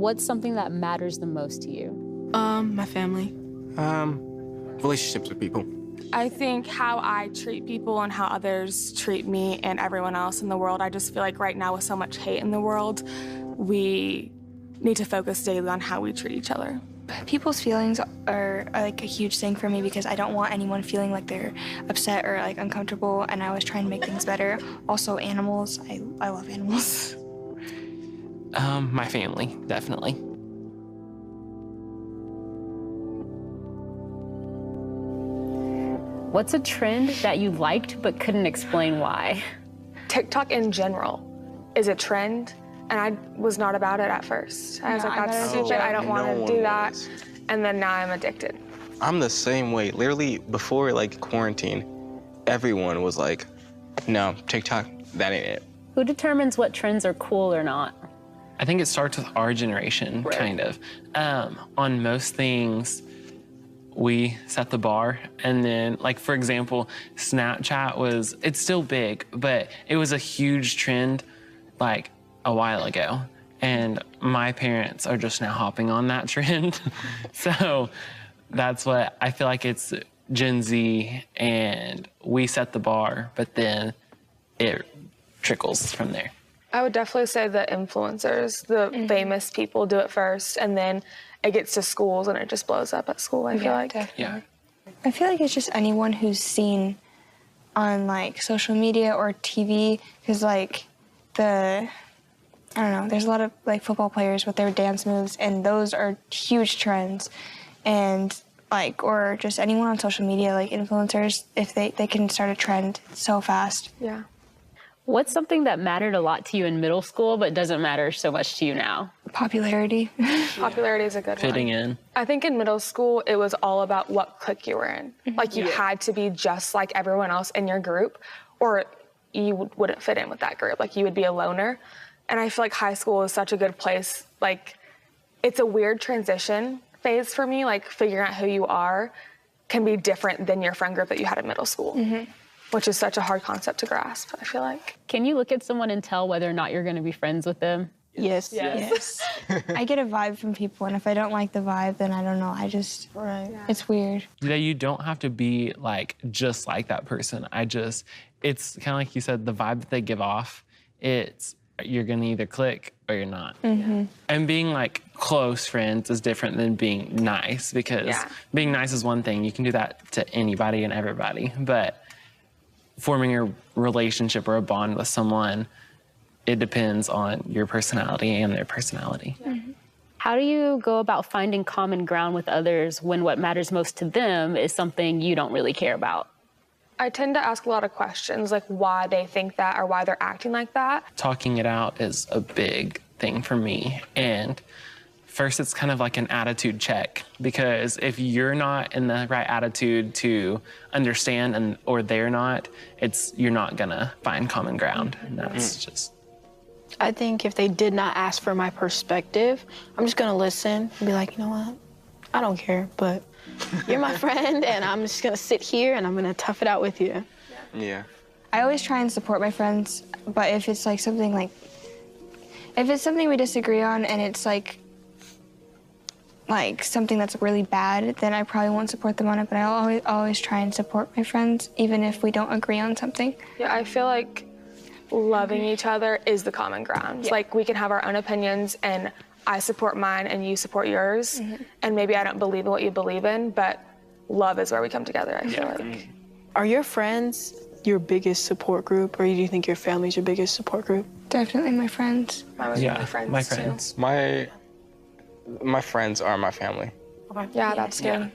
What's something that matters the most to you? My family. Relationships with people. I think how I treat people and how others treat me and everyone else in the world. I just feel like right now with so much hate in the world, we need to focus daily on how we treat each other. People's feelings are like a huge thing for me because I don't want anyone feeling like they're upset or like uncomfortable, and I always try and make things better. Also animals, I love animals. My family, definitely. What's a trend that you liked but couldn't explain why? TikTok in general is a trend, and I was not about it at first. I was like, that's stupid, I don't want to do that. And then now I'm addicted. I'm the same way. Literally, before like quarantine, everyone was like, no, TikTok, that ain't it. Who determines what trends are cool or not? I think it starts with our generation, kind of. On most things, we set the bar, and then, like, for example, Snapchat it's still big, but it was a huge trend, like, a while ago. And my parents are just now hopping on that trend. So that's what I feel like. It's Gen Z, and we set the bar, but then it trickles from there. I would definitely say the influencers, the famous people do it first, and then it gets to schools and it just blows up at school, I feel like. Definitely. Yeah. I feel like it's just anyone who's seen on like social media or TV, because like I don't know, there's a lot of like football players with their dance moves, and those are huge trends. And like, or just anyone on social media, like influencers, if they can start a trend so fast. Yeah. What's something that mattered a lot to you in middle school but doesn't matter so much to you now? Popularity. Popularity is a good Fitting one. in. I think in middle school, it was all about what clique you were in. Like, you had to be just like everyone else in your group, or you wouldn't fit in with that group. Like, you would be a loner. And I feel like high school is such a good place. Like, it's a weird transition phase for me. Like, figuring out who you are can be different than your friend group that you had in middle school, which is such a hard concept to grasp, I feel like. Can you look at someone and tell whether or not you're going to be friends with them? Yes. I get a vibe from people, and if I don't like the vibe, then I don't know. It's weird. Yeah, you don't have to be like just like that person. It's kind of like you said, the vibe that they give off, you're gonna either click or you're not. And being like close friends is different than being nice, because being nice is one thing. You can do that to anybody and everybody, but forming a relationship or a bond with someone, it depends on your personality and their personality. How do you go about finding common ground with others when what matters most to them is something you don't really care about? I tend to ask a lot of questions, like why they think that or why they're acting like that. Talking it out is a big thing for me. And first, it's kind of like an attitude check, because if you're not in the right attitude to understand or they're not, you're not gonna find common ground. And that's just... I think if they did not ask for my perspective, I'm just gonna listen and be like, you know what? I don't care, but you're my friend, and I'm just gonna sit here and I'm gonna tough it out with you. Yeah. I always try and support my friends, but if it's like something we disagree on and it's like something that's really bad, then I probably won't support them on it, but I'll always try and support my friends, even if we don't agree on something. Yeah, I feel like loving each other is the common ground. Like, we can have our own opinions, and I support mine and you support yours, and maybe I don't believe in what you believe in, but love is where we come together, I feel like. Are your friends your biggest support group, or do you think your family's your biggest support group? Definitely my friends. Mine would be my friends, my too. friends. My friends are my family. Yeah, that's good.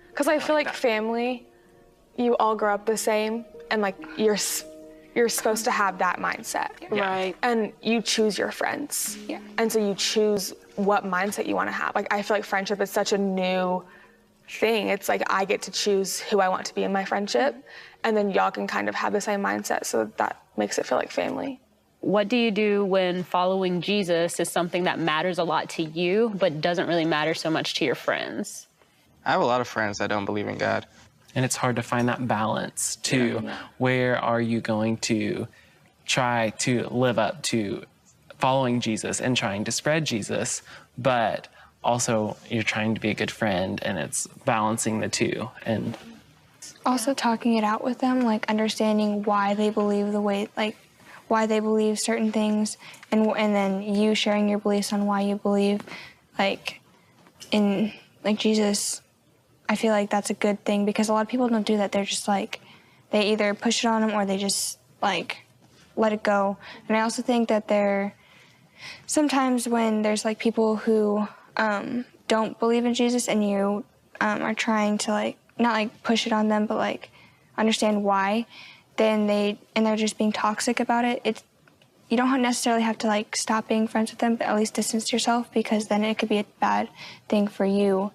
Because I feel like family, you all grow up the same, and like you're supposed to have that mindset. Right. And you choose your friends. Yeah. And so you choose what mindset you want to have. Like, I feel like friendship is such a new thing. It's like I get to choose who I want to be in my friendship, and then y'all can kind of have the same mindset, so that makes it feel like family. What do you do when following Jesus is something that matters a lot to you but doesn't really matter so much to your friends? I have a lot of friends that don't believe in God. And it's hard to find that balance too. Where are you going to try to live up to following Jesus and trying to spread Jesus, but also you're trying to be a good friend, and it's balancing the two. And also talking it out with them, like understanding why they believe the way, like why they believe certain things, and then you sharing your beliefs on why you believe, like in like Jesus. I feel like that's a good thing, because a lot of people don't do that. They're just like, they either push it on them or they just like let it go. And I also think that sometimes when there's like people who don't believe in Jesus, and you are trying to like not like push it on them, but like understand why, then they're just being toxic about it. You don't necessarily have to like stop being friends with them, but at least distance yourself, because then it could be a bad thing for you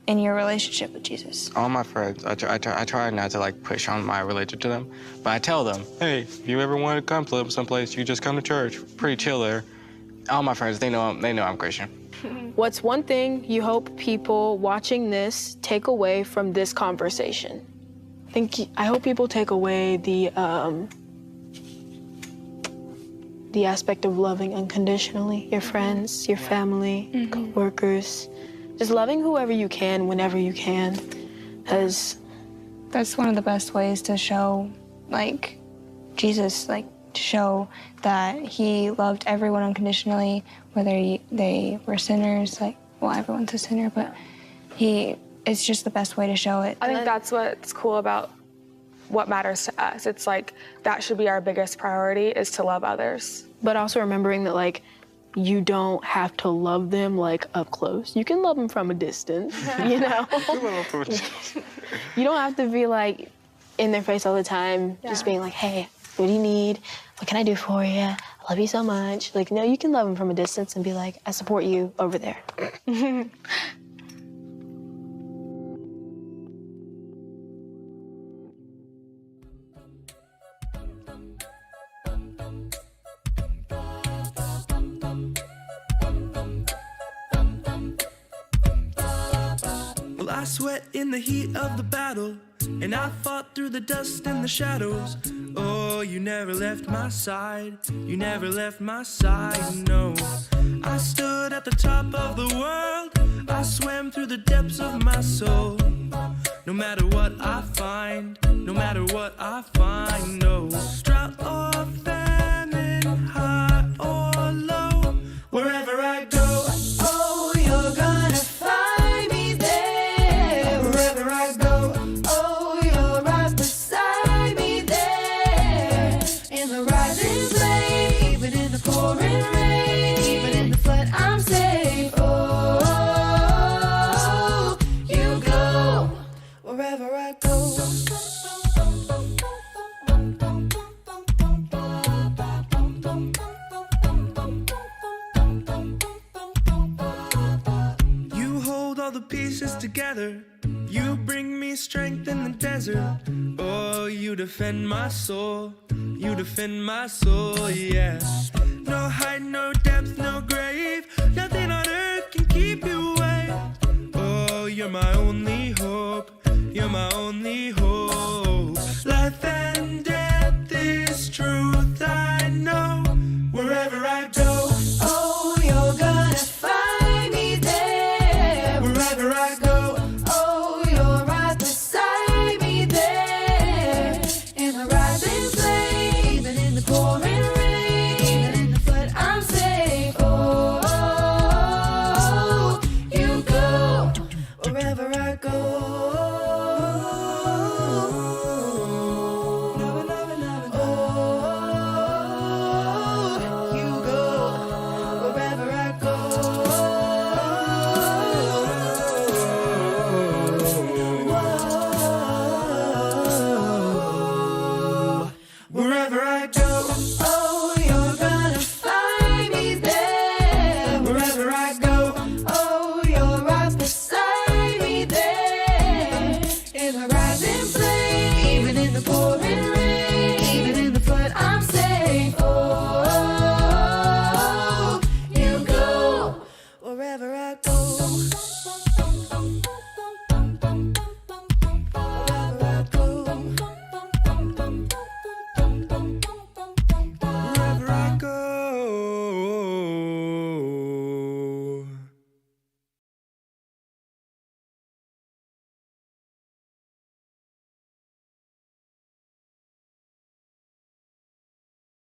in your relationship with Jesus. All my friends, I try not to like push on my religion to them, but I tell them, hey, if you ever want to come to someplace, you just come to church. Pretty chill there. All my friends, they know I'm Christian. What's one thing you hope people watching this take away from this conversation? I hope people take away the aspect of loving unconditionally, your friends, your family, coworkers. Just loving whoever you can, whenever you can, because that's one of the best ways to show, like, Jesus, like, to show that he loved everyone unconditionally, whether they were sinners, like, well, everyone's a sinner, but it's just the best way to show it. I think that's what's cool about what matters to us. It's like, that should be our biggest priority, is to love others. But also remembering that, like, you don't have to love them, like, up close. You can love them from a distance, you know? You don't have to be, like, in their face all the time, just being like, hey, what do you need? What can I do for you? I love you so much. Like, no, you can love them from a distance and be like, I support you over there. I sweat in the heat of the battle, and I fought through the dust and the shadows. Oh, you never left my side, you never left my side, no. I stood at the top of the world, I swam through the depths of my soul. No matter what I find, no matter what I find, no. Drought or famine, high or low, wherever I go, oh, you're gonna find me there. Wherever I go, oh, you're right beside me there. In the rising flame, even in the pouring rain, even in the flood, I'm safe. Oh, you go wherever I go. You hold all the pieces together. You bring me strength in the desert. Oh, you defend my soul. You defend my soul, yeah. No height, no depth, no grave. Nothing on earth can keep you away. Oh, you're my only hope. You're my only hope. Life and death is truth, I know. Wherever I